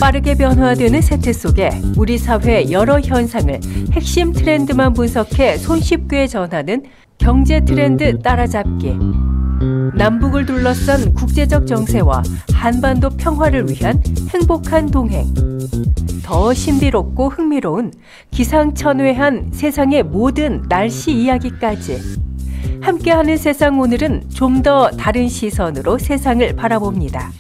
빠르게 변화되는 세태 속에 우리 사회 여러 현상을 핵심 트렌드만 분석해 손쉽게 전하는 경제 트렌드 따라잡기. 남북을 둘러싼 국제적 정세와 한반도 평화를 위한 행복한 동행. 더 신비롭고 흥미로운 기상천외한 세상의 모든 날씨 이야기까지. 함께하는 세상, 오늘은 좀 더 다른 시선으로 세상을 바라봅니다.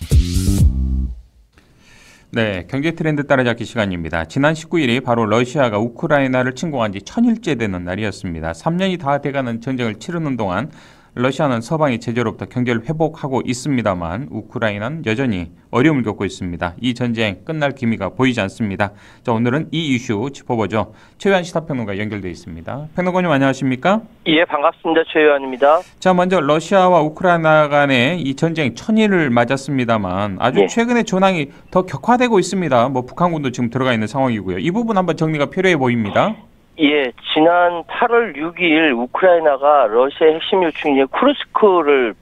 네, 경제 트렌드 따라잡기 시간입니다. 지난 19일이 바로 러시아가 우크라이나를 침공한 지 1000일째 되는 날이었습니다. 3년이 다 돼가는 전쟁을 치르는 동안 러시아는 서방의 제재로부터 경제를 회복하고 있습니다만 우크라이나는 여전히 어려움을 겪고 있습니다. 이 전쟁 끝날 기미가 보이지 않습니다. 자, 오늘은 이 이슈 짚어보죠. 최유한 시사평론가 연결되어 있습니다. 평론가님 안녕하십니까? 예, 반갑습니다. 최유한입니다. 자, 먼저 러시아와 우크라이나 간의 이 전쟁 1000일을 맞았습니다만 아주 최근에 전황이 더 격화되고 있습니다. 뭐 북한군도 지금 들어가 있는 상황이고요. 이 부분 한번 정리가 필요해 보입니다. 예, 지난 8월 6일 우크라이나가 러시아의 핵심 요충지인 쿠르스크를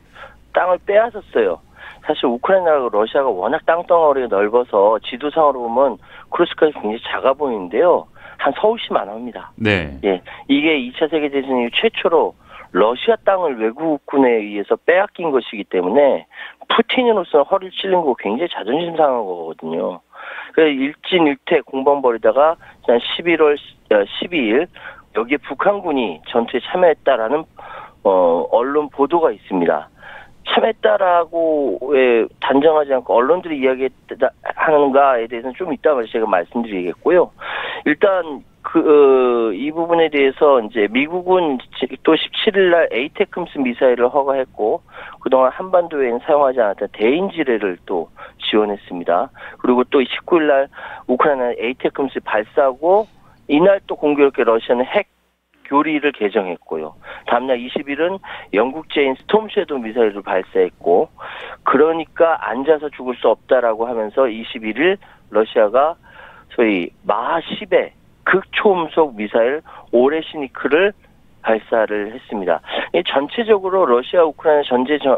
땅을 빼앗았어요. 사실 우크라이나가 러시아가 워낙 땅덩어리가 넓어서 지도상으로 보면 쿠르스크가 굉장히 작아 보이는데요. 한 서울시만 합니다. 네. 예, 이게 2차 세계대전 이후 최초로 러시아 땅을 외국군에 의해서 빼앗긴 것이기 때문에 푸틴으로서는 허리를 찔린 거 굉장히 자존심 상한 거거든요. 그래서 일진일퇴 공방 벌이다가 지난 11월 12일 여기에 북한군이 전투에 참여했다라는 언론 보도가 있습니다. 참여했다라고 왜 단정하지 않고 언론들이 이야기하는가에 대해서는 좀 이따가 제가 말씀드리겠고요. 일단 이 부분에 대해서 이제 미국은 또 17일 날 에이테크스 미사일을 허가했고 그동안 한반도에는 사용하지 않았던 대인지뢰를 또 지원했습니다. 그리고 또 19일 날 우크라이나는 에이테크스 발사하고 이날 또 공교롭게 러시아는 핵 교리를 개정했고요. 다음날 20일은 영국제인 스톰섀도우 미사일을 발사했고 그러니까 앉아서 죽을 수 없다라고 하면서 21일 러시아가 소위 마하 10의 극초음속 미사일 오레시니크를 발사를 했습니다. 전체적으로 러시아 우크라이나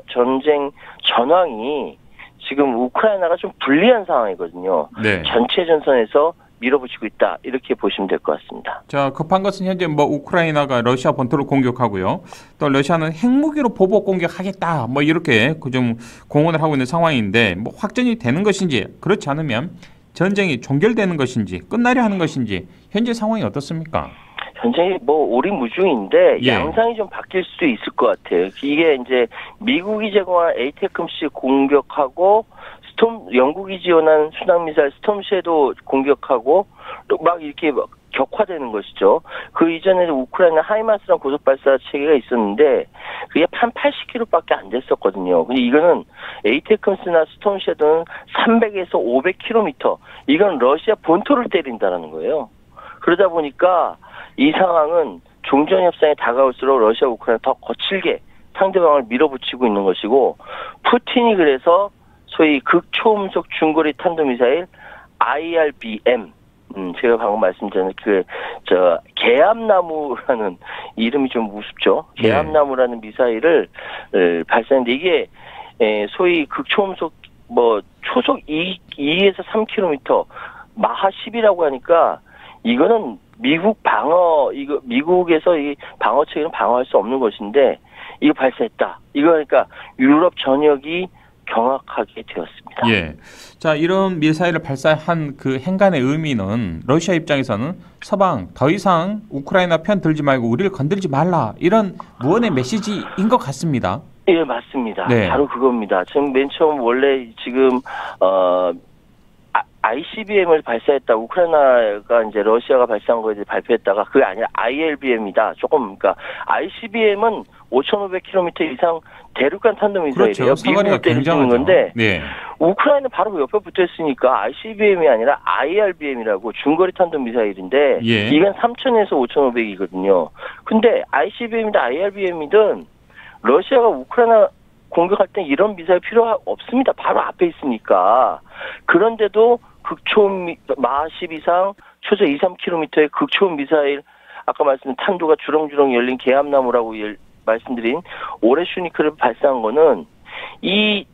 전쟁 전황이 지금 우크라이나가 좀 불리한 상황이거든요. 네. 전체 전선에서 밀어붙이고 있다 이렇게 보시면 될 것 같습니다. 자, 급한 것은 현재 뭐 우크라이나가 러시아 본토를 공격하고요. 또 러시아는 핵무기로 보복 공격하겠다 뭐 이렇게 좀 공언을 하고 있는 상황인데 뭐 확전이 되는 것인지 그렇지 않으면 전쟁이 종결되는 것인지 끝나려 하는 것인지 현재 상황이 어떻습니까? 전쟁이 뭐 오리무중인데 양상이 좀 바뀔 수도 있을 것 같아요. 이게 이제 미국이 제공한 에이테크스 공격하고 영국이 지원한 순항미사일 스톰섀도우 공격하고 또 막 이렇게 격화되는 것이죠. 그 이전에는 우크라이나 하이마스라는 고속발사 체계가 있었는데 그게 한 80km밖에 안 됐었거든요. 근데 이거는 에이테크스나 스톰섀도우는 300에서 500km. 이건 러시아 본토를 때린다는 거예요. 그러다 보니까 이 상황은 종전협상에 다가올수록 러시아 우크라이나 더 거칠게 상대방을 밀어붙이고 있는 것이고 푸틴이 그래서 소위 극초음속 중거리 탄도미사일 IRBM 제가 방금 말씀드린 개암나무라는 이름이 좀 우습죠. 개암나무라는 미사일을 발사했는데 이게 소위 극초음속 초속 2에서 3km 마하 10이라고 하니까 이거는 미국에서 이 방어 체계는 방어할 수 없는 것인데 이거 발사했다. 이거 그러니까 유럽 전역이 경악하게 되었습니다. 예. 자, 이런 미사일을 발사한 그 행간의 의미는 러시아 입장에서는 서방 더 이상 우크라이나 편 들지 말고 우리를 건들지 말라 이런 무언의 메시지인 것 같습니다. 예, 맞습니다. 네. 바로 그겁니다. 지금 맨 처음 원래 지금 ICBM을 발사했다. 우크라이나가 이제 러시아가 발사한 거에 대해 발표했다가 그게 아니라 ILBM이다. 그러니까 ICBM은 5,500km 이상 대륙간 탄도미사일이에요. 그렇죠. 미국을 때리는 건데 네. 우크라이나 바로 옆에 붙어 있으니까 ICBM이 아니라 IRBM이라고 중거리 탄도미사일인데 이건 3,000에서 5,500이거든요. 근데 ICBM이든 IRBM이든 러시아가 우크라이나 공격할 때 이런 미사일 필요 없습니다. 바로 앞에 있으니까. 그런데도 극초음 마하 10 이상 초속 2, 3km의 극초음 미사일 아까 말씀드린 탄도가 주렁주렁 열린 개암나무라고 말씀드린 오레슈니크를 발사한 거는 이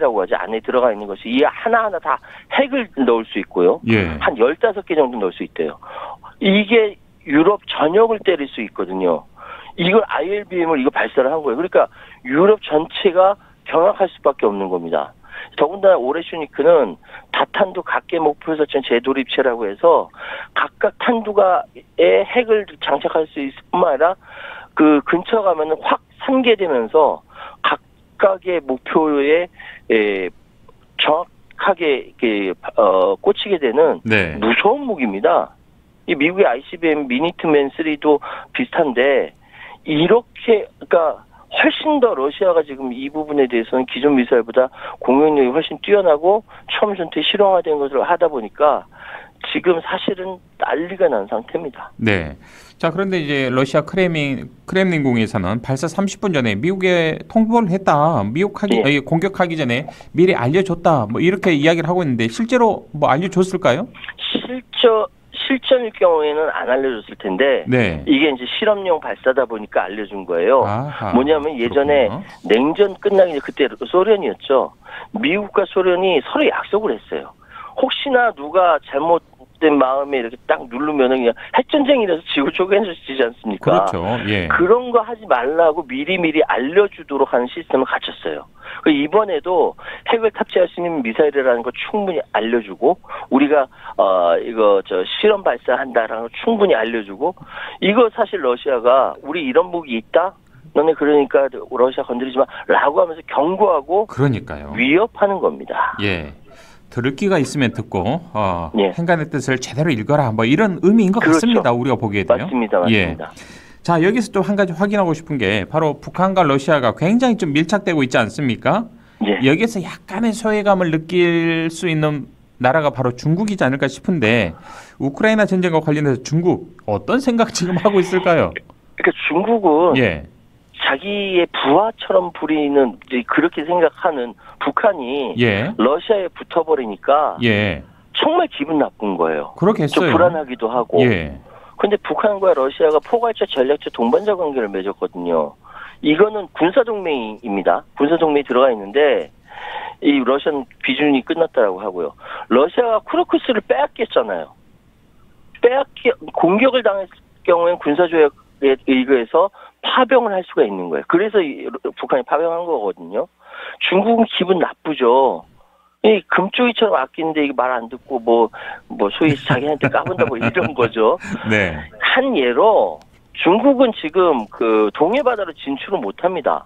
핵이라고 하죠. 안에 들어가 있는 것이 이 하나하나 다 핵을 넣을 수 있고요. 예. 한 15개 정도 넣을 수 있대요. 이게 유럽 전역을 때릴 수 있거든요. 이걸 ILBM을 이거 발사를 한 거예요. 그러니까 유럽 전체가 경악할 수밖에 없는 겁니다. 더군다나 올해 슈니크는 다탄두 각계 목표 설정 재도립체라고 해서 각각 탄두가의 핵을 장착할 수 있을 뿐만 아니라 그 근처 가면은 확 산계되면서 각각의 목표에 정확하게 꽂히게 되는 네. 무서운 무기입니다. 이 미국의 ICBM 미니트맨 3도 비슷한데 이렇게 그러니까 훨씬 더 러시아가 지금 이 부분에 대해서는 기존 미사일보다 공격력이 훨씬 뛰어나고 처음 전투에 실용화된 것을 하다 보니까 지금 사실은 난리가 난 상태입니다. 네. 자, 그런데 이제 러시아 크렘린궁에서는 발사 30분 전에 미국에 통보를 했다. 공격하기 전에 미리 알려줬다. 뭐 이렇게 이야기를 하고 있는데 실제로 뭐 알려줬을까요? 실전일 경우에는 안 알려줬을 텐데 네. 이게 이제 실험용 발사다 보니까 알려준 거예요. 아하, 뭐냐면 예전에 그렇군요. 냉전 끝나기 전에 그때 소련이었죠. 미국과 소련이 서로 약속을 했어요. 혹시나 누가 잘못된 마음에 이렇게 딱 누르면은 그냥 핵전쟁이라서 지구 쪼개지지 않습니까? 그렇죠. 예. 그런 거 하지 말라고 미리미리 알려주도록 하는 시스템을 갖췄어요. 이번에도 핵을 탑재할 수 있는 미사일이라는 거 충분히 알려주고 우리가 실험 발사한다라는 거 충분히 알려주고 이거 사실 러시아가 우리 이런 무기 있다? 너네 그러니까 러시아 건드리지 마라고 하면서 경고하고 그러니까요. 위협하는 겁니다. 예. 들을 기가 있으면 듣고 예. 행간의 뜻을 제대로 읽어라. 뭐 이런 의미인 것 그렇죠. 같습니다. 우리가 보기에도요. 맞습니다. 예. 자, 여기서 또 한 가지 확인하고 싶은 게 바로 북한과 러시아가 굉장히 좀 밀착되고 있지 않습니까? 예. 여기서 약간의 소외감을 느낄 수 있는 나라가 바로 중국이지 않을까 싶은데 우크라이나 전쟁과 관련해서 중국 어떤 생각 지금 하고 있을까요? 그러니까 중국은 예. 자기의 부하처럼 부리는 그렇게 생각하는 북한이 예. 러시아에 붙어버리니까 예. 정말 기분 나쁜 거예요. 그렇겠어요. 좀 불안하기도 하고. 예. 근데 북한과 러시아가 포괄적 전략적 동반자 관계를 맺었거든요. 이거는 군사동맹입니다. 군사동맹이 들어가 있는데 이 러시아는 비준이 끝났다라고 하고요. 러시아가 쿠르크스를 빼앗겼잖아요. 공격을 당했을 경우엔 군사조약에 의거해서 파병을 할 수가 있는 거예요. 그래서 북한이 파병한 거거든요. 중국은 기분 나쁘죠. 이 금쪽이처럼 아끼는데 말 안 듣고 뭐 소위 자기한테 까분다 뭐 이런 거죠. 네. 한 예로 중국은 지금 그 동해바다로 진출을 못합니다.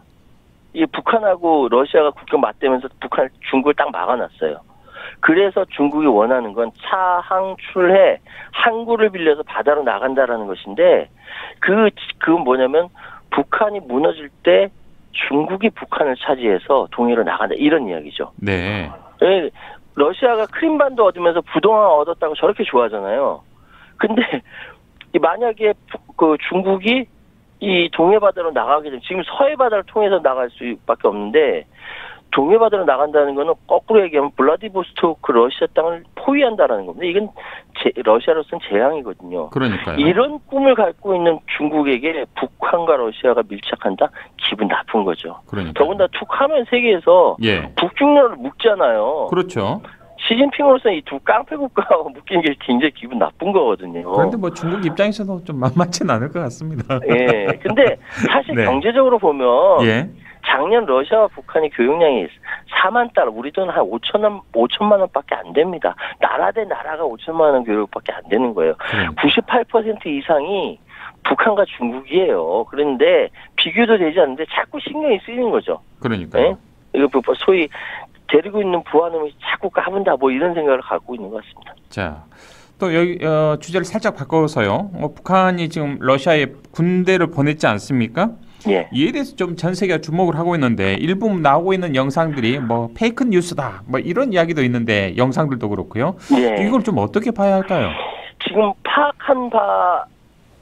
이 북한하고 러시아가 국경 맞대면서 중국을 딱 막아놨어요. 그래서 중국이 원하는 건 차항 출해 항구를 빌려서 바다로 나간다라는 것인데 그건 뭐냐면 북한이 무너질 때 중국이 북한을 차지해서 동해로 나간다 이런 이야기죠. 네. 러시아가 크림반도 얻으면서 부동산 얻었다고 저렇게 좋아하잖아요. 근데 만약에 그 중국이 이 동해바다로 나가게 되면 지금 서해바다를 통해서 나갈 수밖에 없는데 동해바다로 나간다는 거는 거꾸로 얘기하면 블라디보스토크 러시아 땅을 포위한다라는 겁니다. 이건 러시아로서는 재앙이거든요. 그러니까요. 이런 꿈을 갖고 있는 중국에게 북한과 러시아가 밀착한다? 기분 나쁜 거죠. 그러니까요. 더군다나 툭하면 세계에서 예. 북중러를 묶잖아요. 그렇죠. 시진핑으로서는 이 두 깡패 국가가 묶이는 게 굉장히 기분 나쁜 거거든요. 그런데 뭐 중국 입장에서도 좀 만만치는 않을 것 같습니다. 예. 근데 사실 네. 경제적으로 보면 예. 작년 러시아와 북한의 교역량이 4만 달러, 우리 돈 한 5천만 원밖에 안 됩니다. 나라 대 나라가 5천만 원 교역밖에 안 되는 거예요. 98% 이상이 북한과 중국이에요. 그런데 비교도 되지 않는데 자꾸 신경이 쓰이는 거죠. 그러니까요. 예? 이거 소위 데리고 있는 부하놈이 자꾸 까분다 뭐 이런 생각을 갖고 있는 것 같습니다. 자, 또 여기 주제를 살짝 바꿔서요. 북한이 지금 러시아에 군대를 보냈지 않습니까? 예. 이에 대해서 좀 전 세계가 주목을 하고 있는데 일부 나오고 있는 영상들이 뭐 페이크 뉴스다 뭐 이런 이야기도 있는데 영상들도 그렇고요. 예. 이걸 좀 어떻게 봐야 할까요? 지금 파악한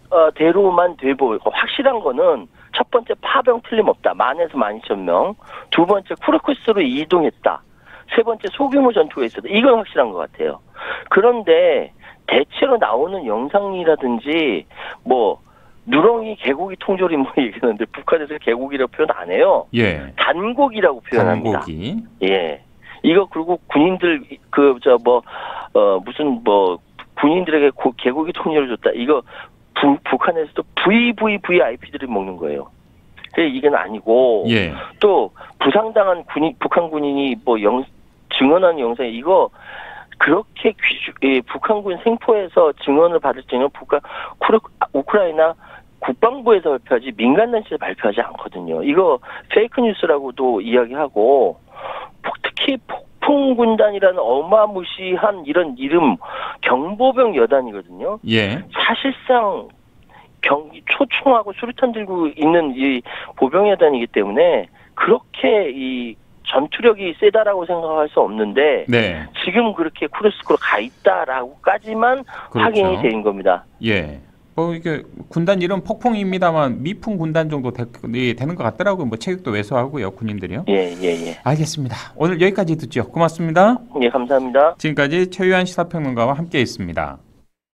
바대로만 돼보이고 확실한 거는 첫 번째 파병 틀림없다. 10,000에서 12,000명. 두 번째 쿠르크스로 이동했다. 세 번째 소규모 전투가 있었다. 이건 확실한 것 같아요. 그런데 대체로 나오는 영상이라든지 뭐 누렁이 개고기 통조림 뭐 얘기하는데 북한에서 개고기라고 표현 안 해요. 예. 단고기라고 표현합니다. 단고기. 예. 이거 그리고 군인들 무슨 군인들에게 개고기 통일을 줬다. 이거 북한에서도 VVVIP들이 먹는 거예요. 이게 아니고 예. 또 부상당한 북한 군인이 증언하는 영상이 이거 그렇게 북한군 생포에서 증언을 받을 때는 우크라이나 국방부에서 발표하지 민간단체에서 발표하지 않거든요. 이거 페이크 뉴스라고도 이야기하고 특히 폭풍군단이라는 어마무시한 이런 이름 경보병 여단이거든요. 예. 사실상 초총하고 수류탄 들고 있는 이 보병 여단이기 때문에 그렇게 이 전투력이 세다라고 생각할 수 없는데 네. 지금 그렇게 쿠르스크로 가 있다라고까지만 그렇죠. 확인이 된 겁니다. 예. 이게 군단 이름 폭풍입니다만 미풍 군단 정도 되는 것 같더라고요. 체육도 왜소하고요, 군인들이요. 예. 알겠습니다. 오늘 여기까지 듣죠. 고맙습니다. 예, 감사합니다. 지금까지 최유한 시사평론가와 함께했습니다.